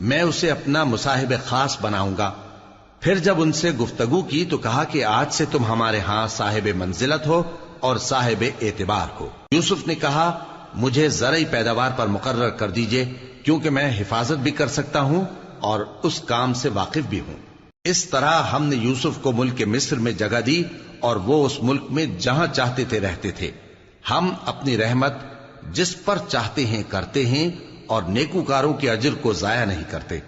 میں اسے اپنا مصاحب خاص بناؤں گا۔ پھر جب ان سے گفتگو کی تو کہا کہ آج سے تم ہمارے ہاں صاحب منزلت ہو اور صاحب اعتبار ہو۔ یوسف نے کہا مجھے زرعی پیداوار پر مقرر کر دیجئے، کیونکہ میں حفاظت بھی کر سکتا ہوں اور اس کام سے واقف بھی ہوں۔ اس طرح ہم نے یوسف کو ملک مصر میں جگہ دی اور وہ اس ملک میں جہاں چاہتے تھے رہتے تھے۔ ہم اپنی رحمت جس پر چاہتے ہیں کرتے ہیں اور نیکوکاروں کے اجر کو ضائع نہیں کرتے،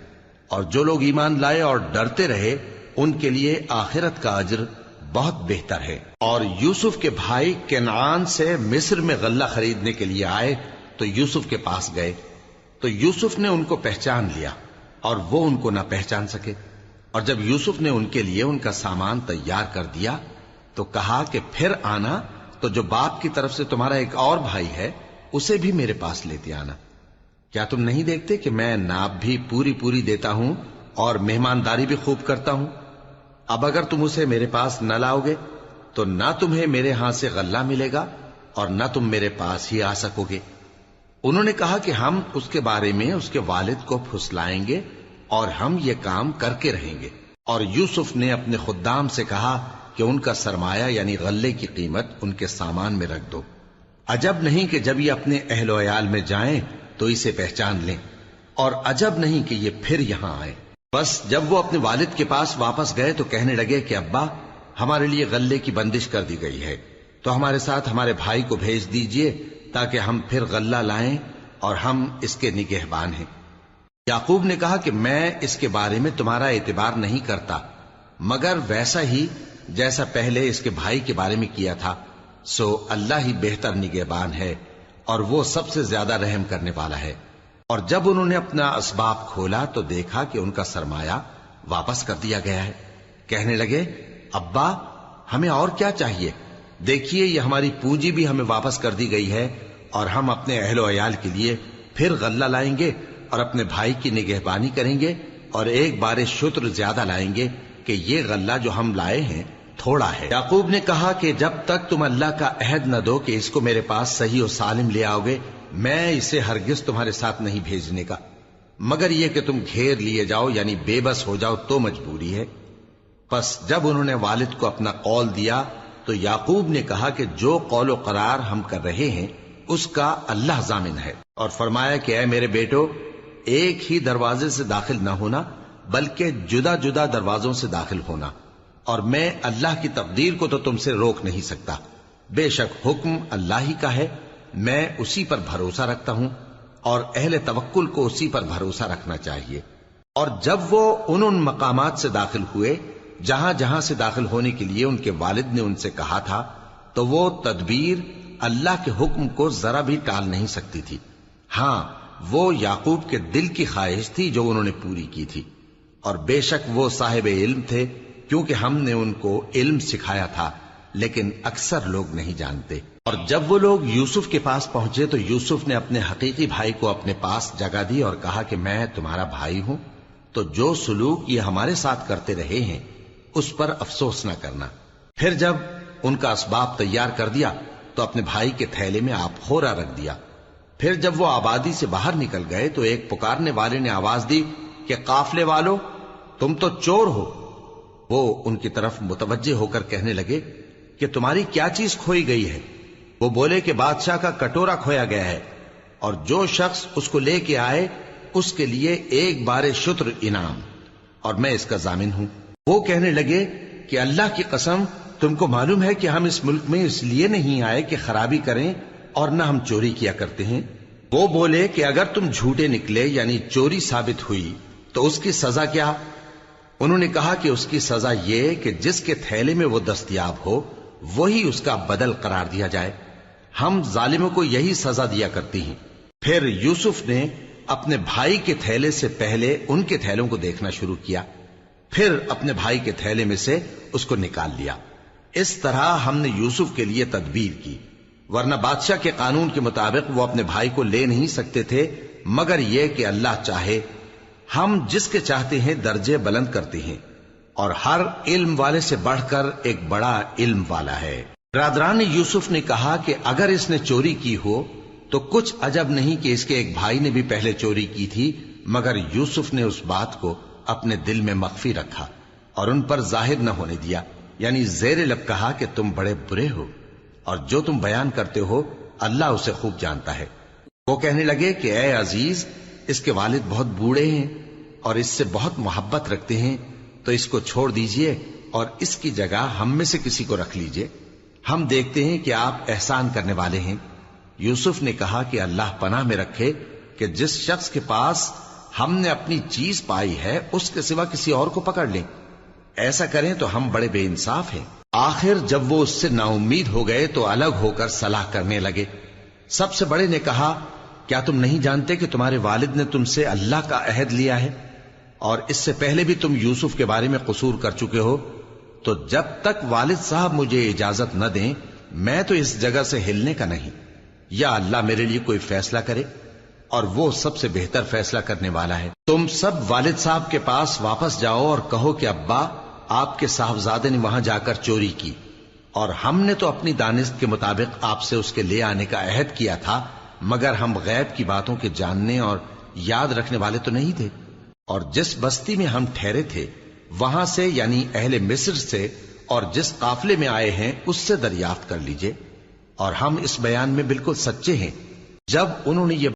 اور جو لوگ ایمان لائے اور ڈرتے رہے ان کے لیے آخرت کا اجر بہت بہتر ہے۔ اور یوسف کے بھائی کنعان سے مصر میں غلہ خریدنے کے لیے آئے تو یوسف کے پاس گئے، تو یوسف نے ان کو پہچان لیا اور وہ ان کو نہ پہچان سکے۔ اور جب یوسف نے ان کے لیے ان کا سامان تیار کر دیا تو کہا کہ پھر آنا تو جو باپ کی طرف سے تمہارا ایک اور بھائی ہے اسے بھی میرے پاس لیتے آنا۔ کیا تم نہیں دیکھتے کہ میں ناب بھی پوری پوری دیتا ہوں اور مہمانداری بھی خوب کرتا ہوں؟ اب اگر تم اسے میرے پاس نہ لاؤ گے تو نہ تمہیں میرے ہاں سے غلہ ملے گا اور نہ تم میرے پاس ہی آ سکو گے۔ انہوں نے کہا کہ ہم اس کے بارے میں اس کے والد کو پھسلائیں گے اور ہم یہ کام کر کے رہیں گے۔ اور یوسف نے اپنے خدام سے کہا کہ ان کا سرمایہ یعنی غلے کی قیمت ان کے سامان میں رکھ دو۔ عجب نہیں کہ جب یہ اپنے اہل و عیال میں جائیں تو اسے پہچان لیں، اور عجب نہیں کہ یہ پھر یہاں آئے۔ بس جب وہ اپنے والد کے پاس واپس گئے تو کہنے لگے کہ ابا ہمارے لیے غلے کی بندش کر دی گئی ہے، تو ہمارے ساتھ ہمارے بھائی کو بھیج دیجئے تاکہ ہم پھر غلہ لائیں اور ہم اس کے نگہبان ہیں۔ یعقوب نے کہا کہ میں اس کے بارے میں تمہارا اعتبار نہیں کرتا، مگر ویسا ہی جیسا پہلے اس کے بھائی کے بارے میں کیا تھا، سو اللہ ہی بہتر نگہبان ہے اور وہ سب سے زیادہ رحم کرنے والا ہے۔ اور جب انہوں نے اپنا اسباب کھولا تو دیکھا کہ ان کا سرمایہ واپس کر دیا گیا ہے۔ کہنے لگے ابا ہمیں اور کیا چاہیے؟ دیکھیے یہ ہماری پونجی بھی ہمیں واپس کر دی گئی ہے، اور ہم اپنے اہل و عیال کے لیے پھر غلہ لائیں گے اور اپنے بھائی کی نگہبانی کریں گے، اور ایک بار شتر زیادہ لائیں گے کہ یہ غلہ جو ہم لائے ہیں تھوڑا ہے۔ یعقوب نے کہا کہ جب تک تم اللہ کا عہد نہ دو کہ اس کو میرے پاس صحیح و سالم لے آؤ گے، میں اسے ہرگز تمہارے ساتھ نہیں بھیجنے کا، مگر یہ کہ تم گھیر لیے جاؤ یعنی بے بس ہو جاؤ تو مجبوری ہے۔ پس جب انہوں نے والد کو اپنا قول دیا تو یعقوب نے کہا کہ جو قول و قرار ہم کر رہے ہیں اس کا اللہ ضامن ہے، اور فرمایا کہ اے میرے بیٹو ایک ہی دروازے سے داخل نہ ہونا بلکہ جدا جدا دروازوں سے داخل ہونا، اور میں اللہ کی تقدیر کو تو تم سے روک نہیں سکتا، بے شک حکم اللہ ہی کا ہے، میں اسی پر بھروسہ رکھتا ہوں اور اہل توکل کو اسی پر بھروسہ رکھنا چاہیے۔ اور جب وہ ان مقامات سے داخل ہوئے جہاں جہاں سے داخل ہونے کے لیے ان کے والد نے ان سے کہا تھا، تو وہ تدبیر اللہ کے حکم کو ذرا بھی ٹال نہیں سکتی تھی۔ ہاں وہ یعقوب کے دل کی خواہش تھی جو انہوں نے پوری کی تھی، اور بے شک وہ صاحب علم تھے کیونکہ ہم نے ان کو علم سکھایا تھا، لیکن اکثر لوگ نہیں جانتے۔ اور جب وہ لوگ یوسف کے پاس پہنچے تو یوسف نے اپنے حقیقی بھائی کو اپنے پاس جگہ دی اور کہا کہ میں تمہارا بھائی ہوں، تو جو سلوک یہ ہمارے ساتھ کرتے رہے ہیں اس پر افسوس نہ کرنا۔ پھر جب ان کا اسباب تیار کر دیا تو اپنے بھائی کے تھیلے میں آپ خورا رکھ دیا۔ پھر جب وہ آبادی سے باہر نکل گئے تو ایک پکارنے والے نے آواز دی کہ قافلے والو تم تو چور ہو۔ وہ ان کی طرف متوجہ ہو کر کہنے لگے کہ تمہاری کیا چیز کھوئی گئی ہے؟ وہ بولے کہ بادشاہ کا کٹورا کھویا گیا ہے، اور جو شخص اس کو لے کے آئے اس کے لیے ایک بار شتر انعام، اور میں اس کا ضامن ہوں۔ وہ کہنے لگے کہ اللہ کی قسم تم کو معلوم ہے کہ ہم اس ملک میں اس لیے نہیں آئے کہ خرابی کریں اور نہ ہم چوری کیا کرتے ہیں۔ وہ بولے کہ اگر تم جھوٹے نکلے یعنی چوری ثابت ہوئی تو اس کی سزا کیا؟ انہوں نے کہا کہ اس کی سزا یہ کہ جس کے تھیلے میں وہ دستیاب ہو وہی اس کا بدل قرار دیا جائے، ہم ظالموں کو یہی سزا دیا کرتی ہیں۔ پھر یوسف نے اپنے بھائی کے تھیلے سے پہلے ان کے تھیلوں کو دیکھنا شروع کیا، پھر اپنے بھائی کے تھیلے میں سے اس کو نکال لیا۔ اس طرح ہم نے یوسف کے لیے تدبیر کی، ورنہ بادشاہ کے قانون کے مطابق وہ اپنے بھائی کو لے نہیں سکتے تھے، مگر یہ کہ اللہ چاہے، ہم جس کے چاہتے ہیں درجے بلند کرتے ہیں، اور ہر علم والے سے بڑھ کر ایک بڑا علم والا ہے۔ برادران یوسف نے کہا کہ اگر اس نے چوری کی ہو تو کچھ عجب نہیں کہ اس کے ایک بھائی نے بھی پہلے چوری کی تھی مگر یوسف نے اس بات کو اپنے دل میں مخفی رکھا اور ان پر ظاہر نہ ہونے دیا، یعنی زیر لب کہا کہ تم بڑے برے ہو اور جو تم بیان کرتے ہو اللہ اسے خوب جانتا ہے۔ وہ کہنے لگے کہ اے عزیز، اس کے والد بہت بوڑھے ہیں اور اس سے بہت محبت رکھتے ہیں، تو اس کو چھوڑ دیجئے اور اس کی جگہ ہم میں سے کسی کو رکھ لیجئے، ہم دیکھتے ہیں کہ آپ احسان کرنے والے ہیں۔ یوسف نے کہا کہ اللہ پناہ میں رکھے کہ جس شخص کے پاس ہم نے اپنی چیز پائی ہے اس کے سوا کسی اور کو پکڑ لیں، ایسا کریں تو ہم بڑے بے انصاف ہیں۔ آخر جب وہ اس سے نا امید ہو گئے تو الگ ہو کر صلاح کرنے لگے۔ سب سے بڑے نے کہا، کیا تم نہیں جانتے کہ تمہارے والد نے تم سے اللہ کا عہد لیا ہے اور اس سے پہلے بھی تم یوسف کے بارے میں قصور کر چکے ہو؟ تو جب تک والد صاحب مجھے اجازت نہ دیں میں تو اس جگہ سے ہلنے کا نہیں، یا اللہ میرے لیے کوئی فیصلہ کرے اور وہ سب سے بہتر فیصلہ کرنے والا ہے۔ تم سب والد صاحب کے پاس واپس جاؤ اور کہو کہ ابا، آپ کے صاحبزادے نے وہاں جا کر چوری کی اور ہم نے تو اپنی دانست کے مطابق آپ سے اس کے لے آنے کا عہد کیا تھا، مگر ہم غیب کی باتوں کے جاننے اور یاد رکھنے والے تو نہیں تھے، اور جس بستی میں ہم ٹھہرے تھے وہاں سے، یعنی اہل مصر سے، اور جس قافلے میں آئے ہیں اس سے دریافت کر لیجئے، اور ہم اس بیان میں بالکل سچے ہیں۔ جب انہوں نے یہ